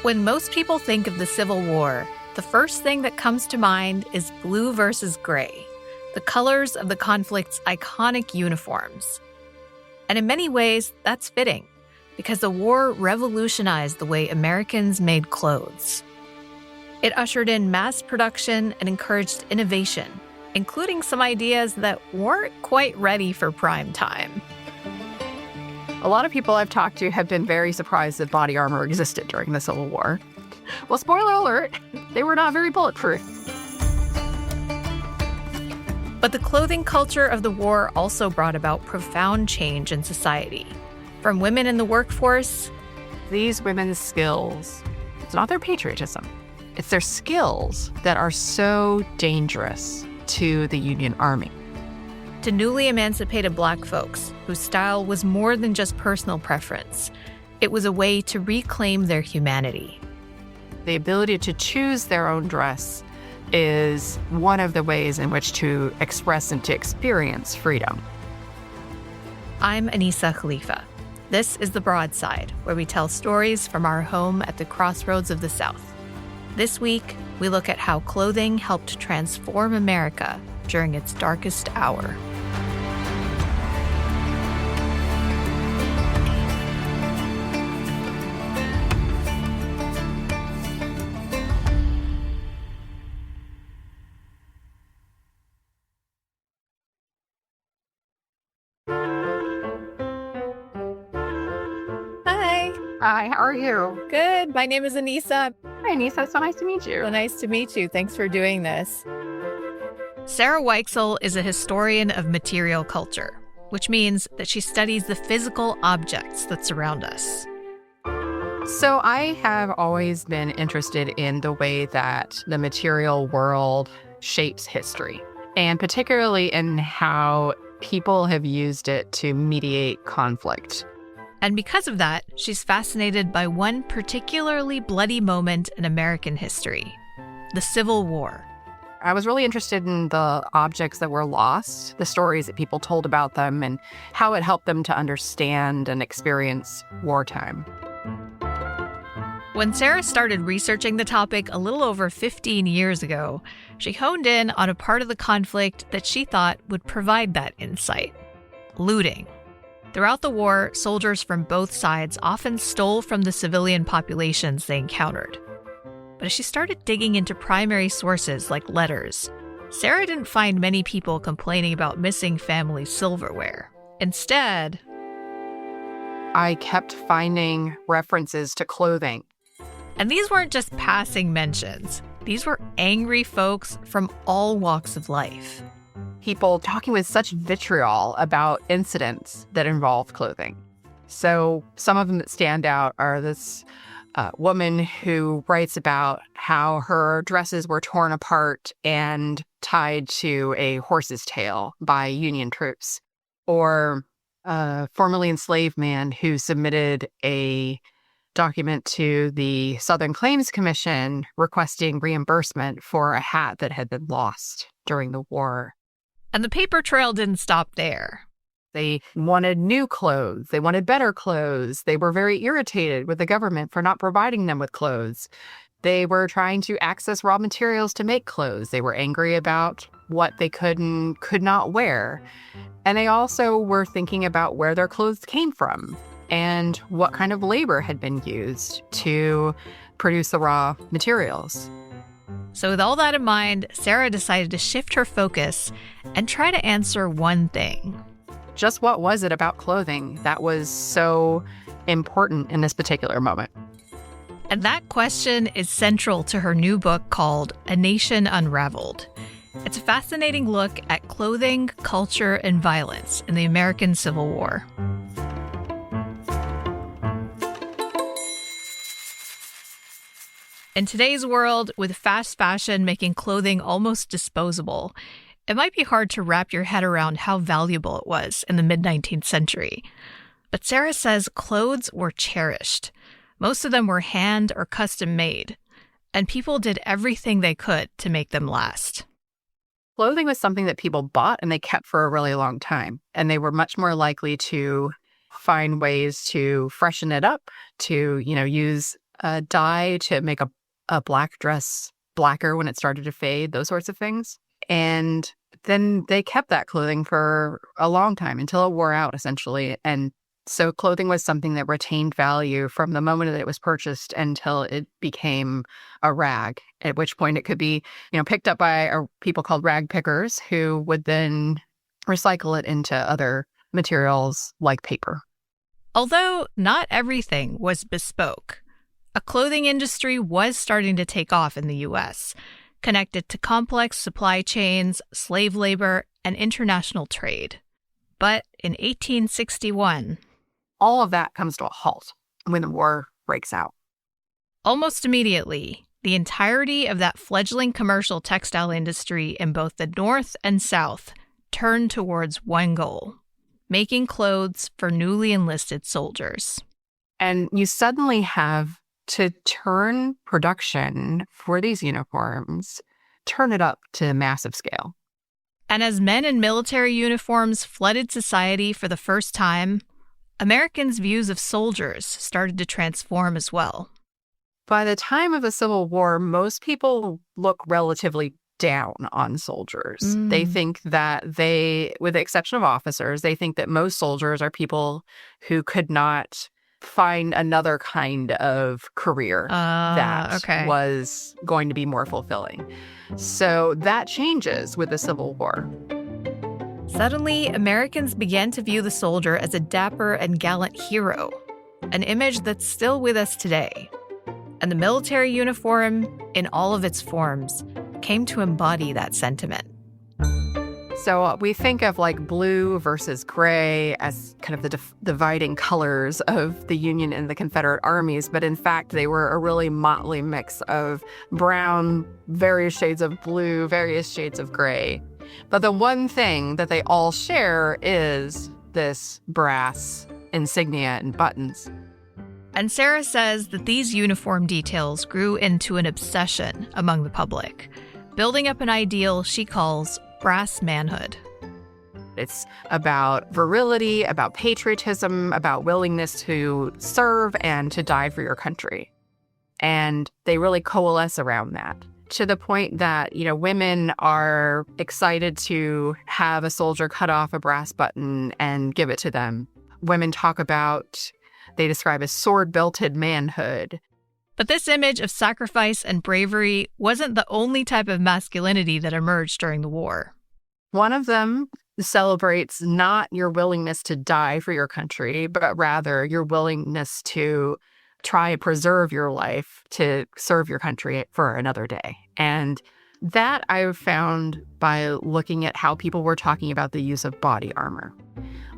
When most people think of the Civil War, the first thing that comes to mind is blue versus gray, the colors of the conflict's iconic uniforms. And in many ways, that's fitting, because the war revolutionized the way Americans made clothes. It ushered in mass production and encouraged innovation, including some ideas that weren't quite ready for prime time. A lot of people I've talked to have been very surprised that body armor existed during the Civil War. Well, spoiler alert, they were not very bulletproof. But the clothing culture of the war also brought about profound change in society. From women in the workforce, These women's skills, it's not their patriotism, it's their skills that are so dangerous to the Union Army. to newly emancipated Black folks whose style was more than just personal preference. It was a way to reclaim their humanity. The ability to choose their own dress is one of the ways in which to express and to experience freedom. I'm Anissa Khalifa. This is The Broadside, where we tell stories from our home at the crossroads of the South. This week, we look at how clothing helped transform America during its darkest hour. Hi. Hi, how are you? Good. My name is Anissa. Hi, Anissa. So nice to meet you. So nice to meet you. Thanks for doing this. Sarah Weichsel is a historian of material culture, which means that she studies the physical objects that surround us. So I have always been interested in the way that the material world shapes history, and particularly in how people have used it to mediate conflict. And because of that, she's fascinated by one particularly bloody moment in American history, the Civil War. I was really interested in the objects that were lost, the stories that people told about them, and how it helped them to understand and experience wartime. When Sarah started researching the topic a little over 15 years ago, she honed in on a part of the conflict that she thought would provide that insight: looting. Throughout the war, soldiers from both sides often stole from the civilian populations they encountered. But as she started digging into primary sources like letters, Sarah didn't find many people complaining about missing family silverware. Instead, I kept finding references to clothing. and these weren't just passing mentions, these were angry folks from all walks of life. People talking with such vitriol about incidents that involve clothing. So some of them that stand out are this woman who writes about how her dresses were torn apart and tied to a horse's tail by Union troops, or a formerly enslaved man who submitted a document to the Southern Claims Commission requesting reimbursement for a hat that had been lost during the war. And the paper trail didn't stop there. They wanted new clothes. They wanted better clothes. They were very irritated with the government for not providing them with clothes. They were trying to access raw materials to make clothes. They were angry about what they could and could not wear. And they also were thinking about where their clothes came from and what kind of labor had been used to produce the raw materials. So with all that in mind, Sarah decided to shift her focus and try to answer one thing. Just what was it about clothing that was so important in this particular moment? And that question is central to her new book called A Nation Unraveled. It's a fascinating look at clothing, culture, and violence in the American Civil War. In today's world, with fast fashion making clothing almost disposable, it might be hard to wrap your head around how valuable it was in the mid-19th century. But Sarah says clothes were cherished. Most of them were hand or custom made, and people did everything they could to make them last. Clothing was something that people bought and they kept for a really long time, and they were much more likely to find ways to freshen it up, to, use dye to make a black dress blacker when it started to fade, those sorts of things. And then they kept that clothing for a long time until it wore out, essentially. And so clothing was something that retained value from the moment that it was purchased until it became a rag, at which point it could be, picked up by people called rag pickers who would then recycle it into other materials like paper. Although not everything was bespoke, a clothing industry was starting to take off in the U.S., connected to complex supply chains, slave labor, and international trade. But in 1861, all of that comes to a halt when the war breaks out. Almost immediately, the entirety of that fledgling commercial textile industry in both the North and South turned towards one goal: making clothes for newly enlisted soldiers. And you suddenly have to turn production for these uniforms, turn it up to a massive scale. And as men in military uniforms flooded society for the first time, Americans' views of soldiers started to transform as well. By the time of the Civil War, most people look relatively down on soldiers. They think that with the exception of officers, they think that most soldiers are people who could not find another kind of career that was going to be more fulfilling. So that changes with the Civil War. Suddenly, Americans began to view the soldier as a dapper and gallant hero, an image that's still with us today. And the military uniform, in all of its forms, came to embody that sentiment. So we think of like blue versus gray as kind of the dividing colors of the Union and the Confederate armies, but in fact, they were a really motley mix of brown, various shades of blue, various shades of gray. But the one thing that they all share is this brass insignia and buttons. And Sarah says that these uniform details grew into an obsession among the public, building up an ideal she calls brass manhood. It's about virility, about patriotism, about willingness to serve and to die for your country. And they really coalesce around that, to the point that, women are excited to have a soldier cut off a brass button and give it to them. Women they describe as sword-belted manhood. But this image of sacrifice and bravery wasn't the only type of masculinity that emerged during the war. One of them celebrates not your willingness to die for your country, but rather your willingness to try and preserve your life to serve your country for another day. And that I've found by looking at how people were talking about the use of body armor.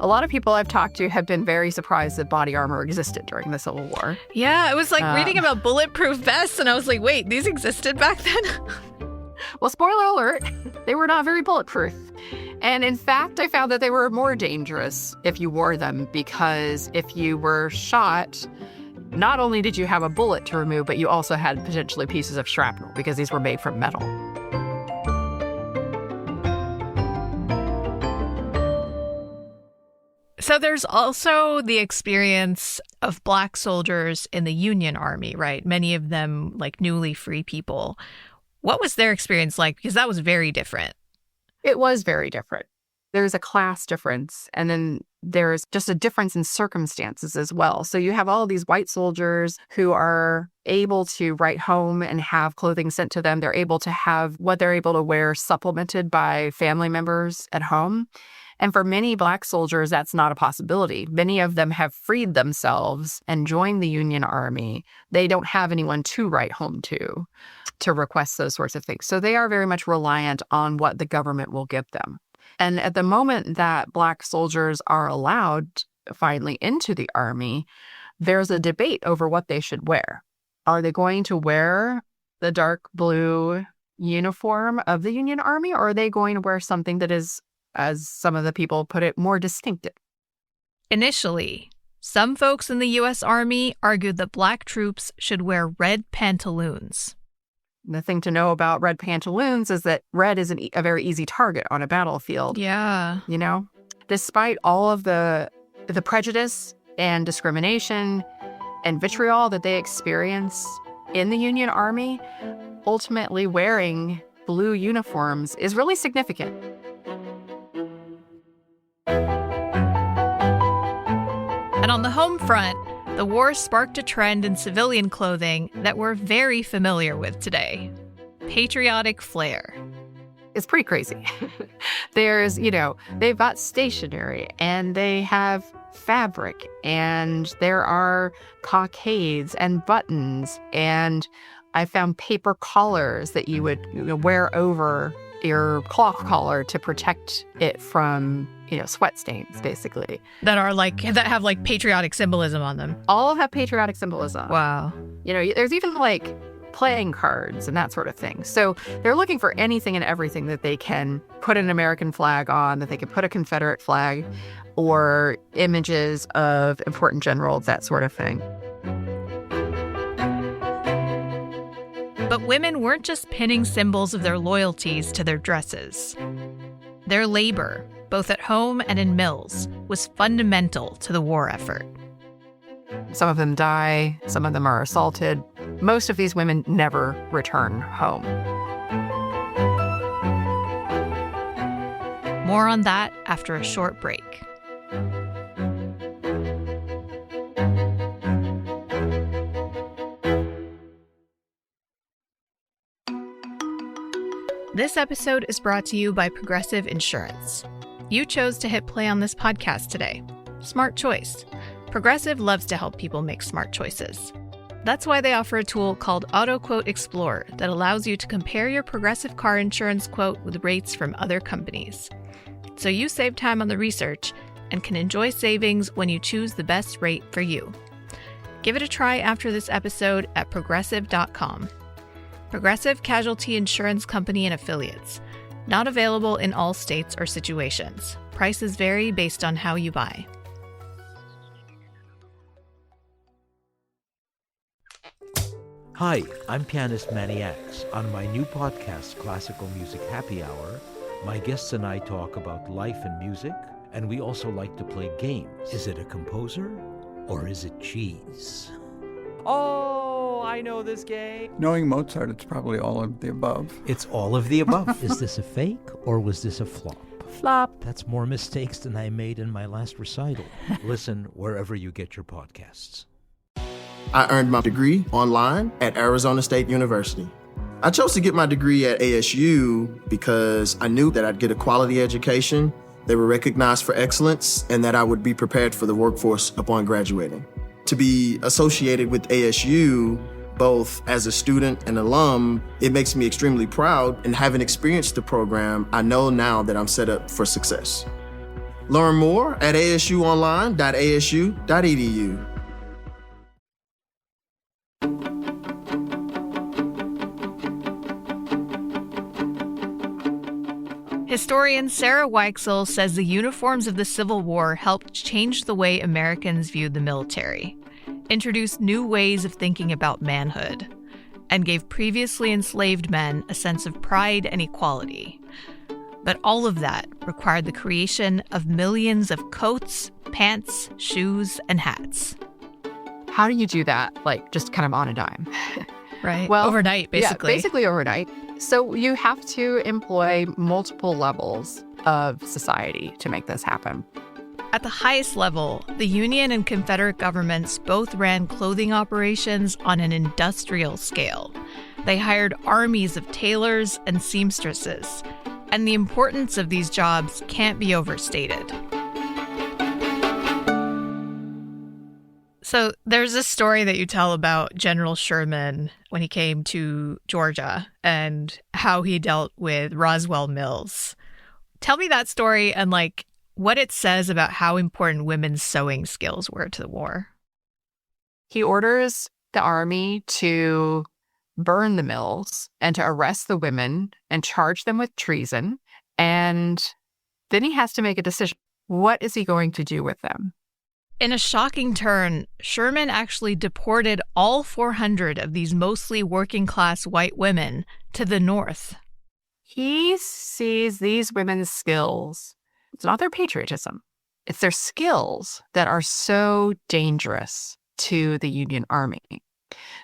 A lot of people I've talked to have been very surprised that body armor existed during the Civil War. Yeah, it was like reading about bulletproof vests, and I was like, wait, these existed back then? Well, spoiler alert, they were not very bulletproof. And in fact, I found that they were more dangerous if you wore them, because if you were shot, not only did you have a bullet to remove, but you also had potentially pieces of shrapnel because these were made from metal. So there's also the experience of Black soldiers in the Union Army, right? Many of them like newly free people. What was their experience like? Because that was very different. It was very different. There's a class difference, and then there's just a difference in circumstances as well. So you have all of these white soldiers who are able to write home and have clothing sent to them. They're able to have what they're able to wear supplemented by family members at home. And for many Black soldiers, that's not a possibility. Many of them have freed themselves and joined the Union Army. They don't have anyone to write home to request those sorts of things. So they are very much reliant on what the government will give them. And at the moment that Black soldiers are allowed finally into the Army, there's a debate over what they should wear. Are they going to wear the dark blue uniform of the Union Army, or are they going to wear something that is, as some of the people put it, more distinctive? Initially, some folks in the U.S. Army argued that Black troops should wear red pantaloons. The thing to know about red pantaloons is that red is a very easy target on a battlefield. Yeah. Despite all of the prejudice and discrimination, and vitriol that they experience in the Union Army, ultimately wearing blue uniforms is really significant. And on the home front, the war sparked a trend in civilian clothing that we're very familiar with today: patriotic flair. It's pretty crazy. There's, they've got stationery and they have fabric and there are cockades and buttons, and I found paper collars that you would wear over your cloth collar to protect it from, sweat stains, basically. That have patriotic symbolism on them. All have patriotic symbolism. Wow. There's even playing cards and that sort of thing. So they're looking for anything and everything that they can put an American flag on, that they can put a Confederate flag or images of important generals, that sort of thing. But women weren't just pinning symbols of their loyalties to their dresses. Their labor, both at home and in mills, was fundamental to the war effort. Some of them die, some of them are assaulted. Most of these women never return home. More on that after a short break. This episode is brought to you by Progressive Insurance. You chose to hit play on this podcast today. Smart choice. Progressive loves to help people make smart choices. That's why they offer a tool called Auto Quote Explorer that allows you to compare your Progressive car insurance quote with rates from other companies. So you save time on the research and can enjoy savings when you choose the best rate for you. Give it a try after this episode at progressive.com. Progressive Casualty Insurance Company and Affiliates. Not available in all states or situations. Prices vary based on how you buy. Hi, I'm pianist Manny Axe. On my new podcast, Classical Music Happy Hour, my guests and I talk about life and music, and we also like to play games. Is it a composer or is it cheese? Oh, I know this game. Knowing Mozart, it's probably all of the above. It's all of the above. Is this a fake or was this a flop? Flop. That's more mistakes than I made in my last recital. Listen wherever you get your podcasts. I earned my degree online at Arizona State University. I chose to get my degree at ASU because I knew that I'd get a quality education, they were recognized for excellence, and that I would be prepared for the workforce upon graduating. To be associated with ASU, both as a student and alum, it makes me extremely proud, and having experienced the program, I know now that I'm set up for success. Learn more at asuonline.asu.edu. Historian Sarah Weichsel says the uniforms of the Civil War helped change the way Americans viewed the military, introduced new ways of thinking about manhood, and gave previously enslaved men a sense of pride and equality. But all of that required the creation of millions of coats, pants, shoes, and hats. How do you do that, just kind of on a dime? Right? Well, overnight, basically. Yeah, basically overnight. So you have to employ multiple levels of society to make this happen. At the highest level, the Union and Confederate governments both ran clothing operations on an industrial scale. They hired armies of tailors and seamstresses, and the importance of these jobs can't be overstated. So there's a story that you tell about General Sherman when he came to Georgia and how he dealt with Roswell Mills. Tell me that story and what it says about how important women's sewing skills were to the war. He orders the army to burn the mills and to arrest the women and charge them with treason. And then he has to make a decision. What is he going to do with them? In a shocking turn, Sherman actually deported all 400 of these mostly working-class white women to the North. He sees these women's skills. It's not their patriotism. It's their skills that are so dangerous to the Union Army.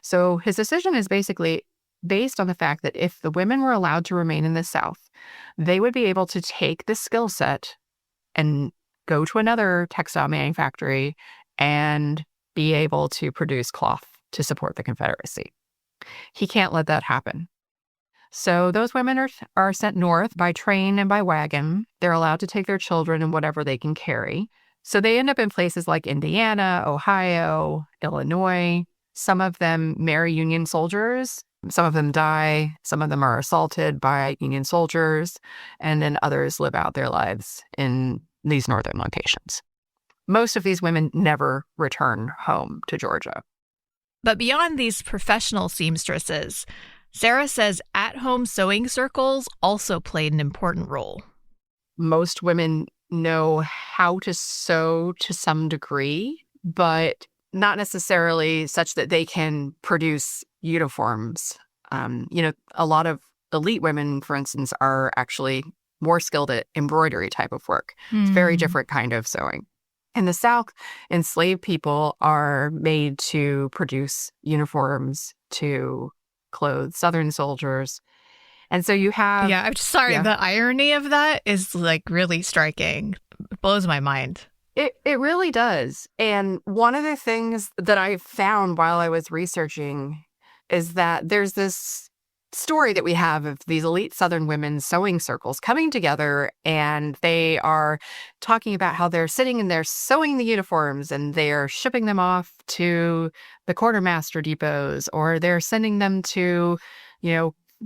So his decision is basically based on the fact that if the women were allowed to remain in the South, they would be able to take the skill set and go to another textile manufactory and be able to produce cloth to support the Confederacy. He can't let that happen. So those women are sent north by train and by wagon. They're allowed to take their children and whatever they can carry. So they end up in places like Indiana, Ohio, Illinois. Some of them marry Union soldiers. Some of them die. Some of them are assaulted by Union soldiers. And then others live out their lives in these northern locations. Most of these women never return home to Georgia. But beyond these professional seamstresses, Sarah says at-home sewing circles also played an important role. Most women know how to sew to some degree, but not necessarily such that they can produce uniforms. A lot of elite women, for instance, are actually more skilled at embroidery type of work. It's a very different kind of sewing. In the South, enslaved people are made to produce uniforms to clothe Southern soldiers. And so you have... Yeah, I'm just sorry. The irony of that is like really striking. It blows my mind. It really does. And one of the things that I found while I was researching is that there's this story that we have of these elite Southern women sewing circles coming together, and they are talking about how they're sitting and they're sewing the uniforms and they're shipping them off to the quartermaster depots, or they're sending them to,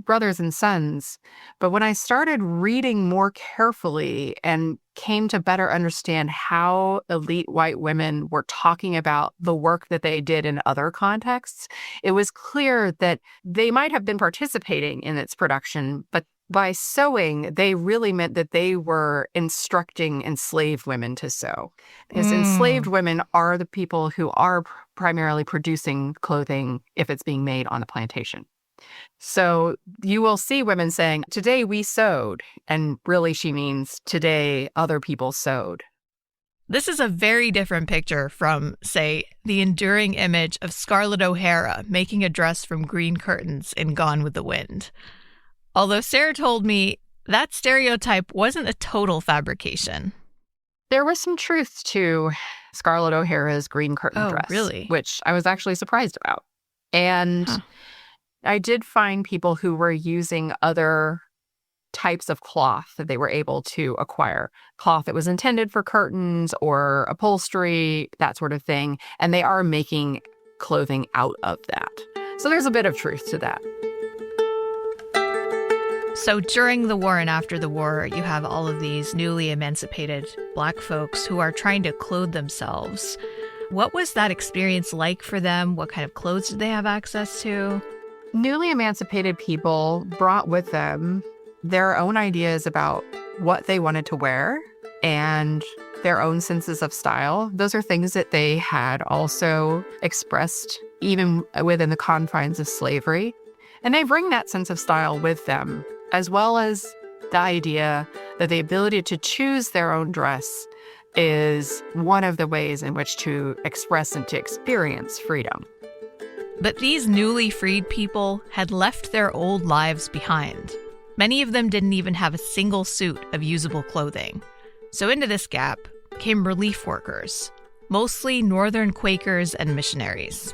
brothers and sons. But when I started reading more carefully and came to better understand how elite white women were talking about the work that they did in other contexts, it was clear that they might have been participating in its production, but by sewing, they really meant that they were instructing enslaved women to sew. Because enslaved women are the people who are primarily producing clothing if it's being made on the plantation. So you will see women saying, "Today we sewed," and really she means, "Today other people sewed." This is a very different picture from, say, the enduring image of Scarlett O'Hara making a dress from green curtains in Gone with the Wind. Although Sarah told me that stereotype wasn't a total fabrication. There was some truth to Scarlett O'Hara's green curtain dress, really? Which I was actually surprised about. And I did find people who were using other types of cloth that they were able to acquire. Cloth that was intended for curtains or upholstery, that sort of thing. And they are making clothing out of that. So there's a bit of truth to that. So during the war and after the war, you have all of these newly emancipated Black folks who are trying to clothe themselves. What was that experience like for them? What kind of clothes did they have access to? Newly emancipated people brought with them their own ideas about what they wanted to wear and their own senses of style. Those are things that they had also expressed even within the confines of slavery. And they bring that sense of style with them, as well as the idea that the ability to choose their own dress is one of the ways in which to express and to experience freedom. But these newly freed people had left their old lives behind. Many of them didn't even have a single suit of usable clothing. So into this gap came relief workers, mostly Northern Quakers and missionaries.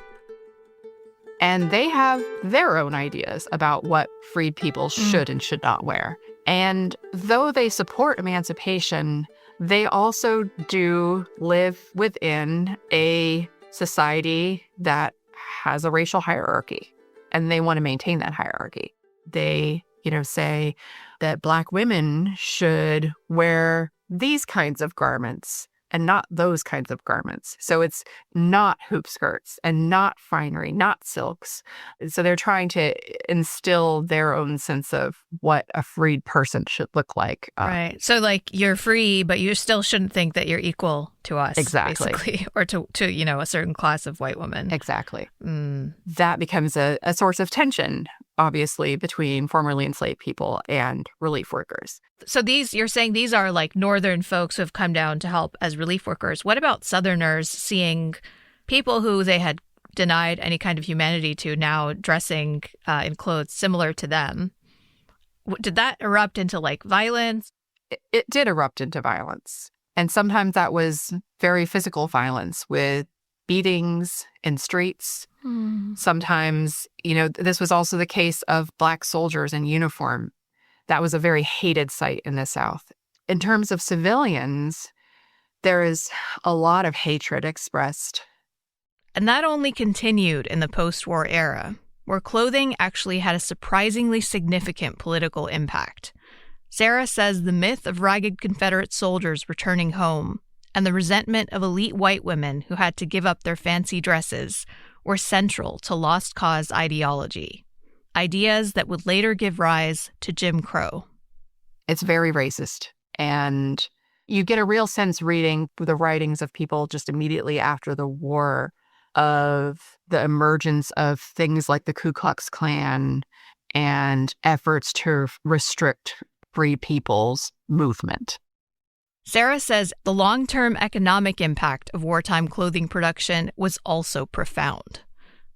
And they have their own ideas about what freed people should and should not wear. And though they support emancipation, they also do live within a society that has a racial hierarchy, and they want to maintain that hierarchy. They, say that Black women should wear these kinds of garments and not those kinds of garments. So it's not hoop skirts and not finery, not silks. So they're trying to instill their own sense of what a freed person should look like. Right. So you're free, but you still shouldn't think that you're equal to us. Exactly. Basically, or to a certain class of white women. Exactly. That becomes a source of tension, obviously, between formerly enslaved people and relief workers. So you're saying these are like Northern folks who have come down to help as relief workers. What about Southerners seeing people who they had denied any kind of humanity to now dressing in clothes similar to them. Did that erupt into like violence? It did erupt into violence. And sometimes that was very physical violence with beatings in streets. Sometimes, this was also the case of Black soldiers in uniform. That was a very hated sight in the South. In terms of civilians, there is a lot of hatred expressed. And that only continued in the post-war era, where clothing actually had a surprisingly significant political impact. Sarah says the myth of ragged Confederate soldiers returning home and the resentment of elite white women who had to give up their fancy dresses were central to Lost Cause ideology, ideas that would later give rise to Jim Crow. It's very racist, and you get a real sense reading the writings of people just immediately after the war of the emergence of things like the Ku Klux Klan and efforts to restrict free people's movement. Sarah says the long-term economic impact of wartime clothing production was also profound.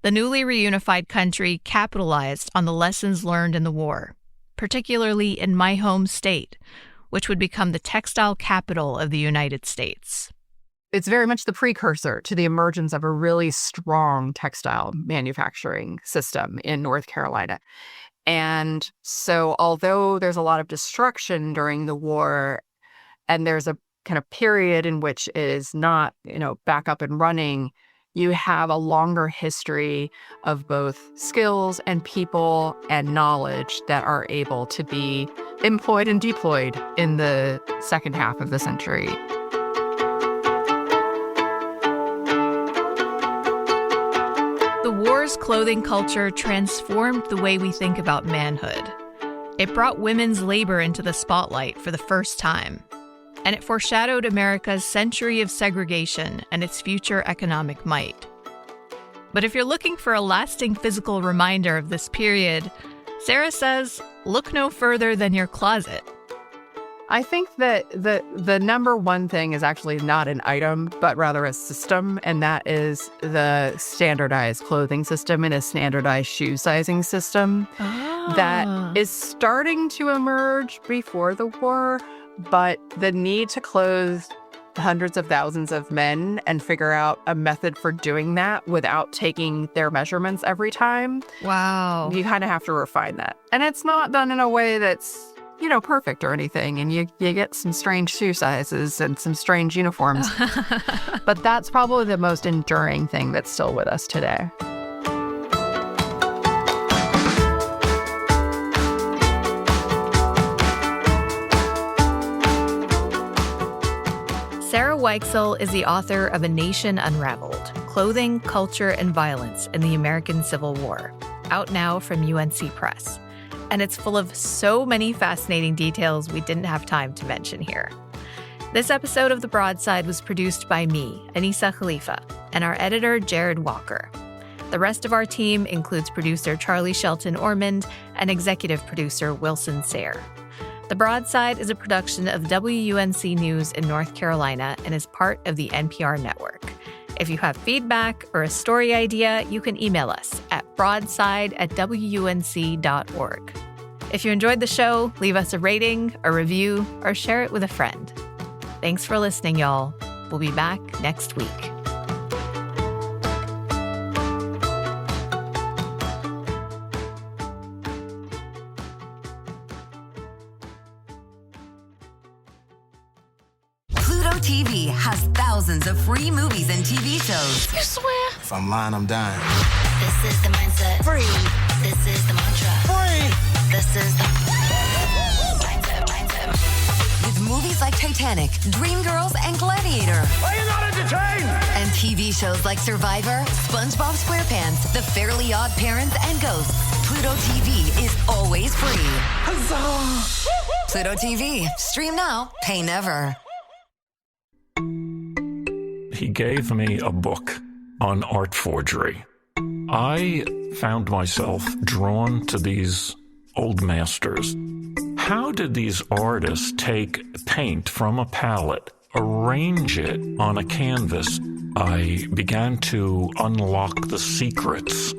The newly reunified country capitalized on the lessons learned in the war, particularly in my home state, which would become the textile capital of the United States. It's very much the precursor to the emergence of a really strong textile manufacturing system in North Carolina. And so although there's a lot of destruction during the war, and there's a kind of period in which it is not, back up and running, you have a longer history of both skills and people and knowledge that are able to be employed and deployed in the second half of the century. The war's clothing culture transformed the way we think about manhood. It brought women's labor into the spotlight for the first time, and it foreshadowed America's century of segregation and its future economic might. But if you're looking for a lasting physical reminder of this period, Sarah says, look no further than your closet. I think that the number one thing is actually not an item, but rather a system, and that is the standardized clothing system and a standardized shoe sizing system that is starting to emerge before the war, but the need to clothe hundreds of thousands of men and figure out a method for doing that without taking their measurements every time. Wow. You kind of have to refine that. And it's not done in a way that's perfect or anything, and you get some strange shoe sizes and some strange uniforms. But that's probably the most enduring thing that's still with us today. Sarah Weichsel is the author of A Nation Unraveled, Clothing, Culture, and Violence in the American Civil War, out now from UNC Press. And it's full of so many fascinating details we didn't have time to mention here. This episode of The Broadside was produced by me, Anissa Khalifa, and our editor, Jared Walker. The rest of our team includes producer Charlie Shelton Ormond and executive producer Wilson Sayre. The Broadside is a production of WUNC News in North Carolina and is part of the NPR network. If you have feedback or a story idea, you can email us at broadside@wunc.org. If you enjoyed the show, leave us a rating, a review, or share it with a friend. Thanks for listening, y'all. We'll be back next week. TV has thousands of free movies and TV shows. You swear? If I'm lying, I'm dying. This is the mindset. Free. This is the mantra. Free. This is the mindset. With movies like Titanic, Dreamgirls, and Gladiator. Are you not entertained? And TV shows like Survivor, SpongeBob SquarePants, The Fairly Odd Parents, and Ghosts. Pluto TV is always free. Huzzah! Pluto TV. Stream now, pay never. He gave me a book on art forgery. I found myself drawn to these old masters. How did these artists take paint from a palette arrange it on a canvas, I began to unlock the secrets.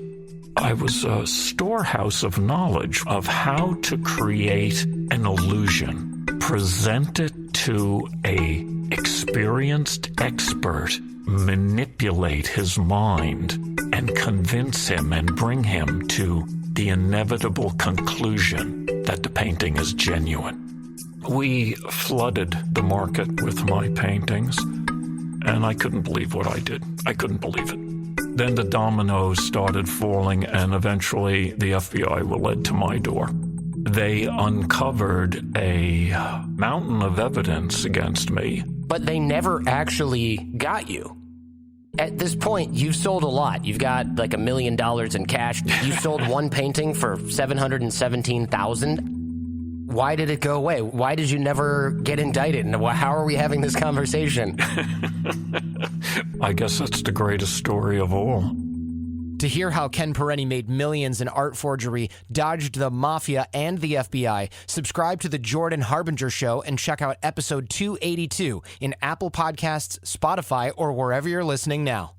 I was a storehouse of knowledge of how to create an illusion, present it to a experienced expert, manipulate his mind, and convince him and bring him to the inevitable conclusion that the painting is genuine. We flooded the market with my paintings, and I couldn't believe what I did. I couldn't believe it. Then the dominoes started falling, and eventually the FBI were led to my door. They uncovered a mountain of evidence against me. But they never actually got you. At this point, you've sold a lot. You've got like $1 million in cash. You sold one painting for $717,000. Why did it go away? Why did you never get indicted? And how are we having this conversation? I guess that's the greatest story of all. To hear how Ken Perenni made millions in art forgery, dodged the mafia and the FBI, subscribe to The Jordan Harbinger Show and check out episode 282 in Apple Podcasts, Spotify, or wherever you're listening now.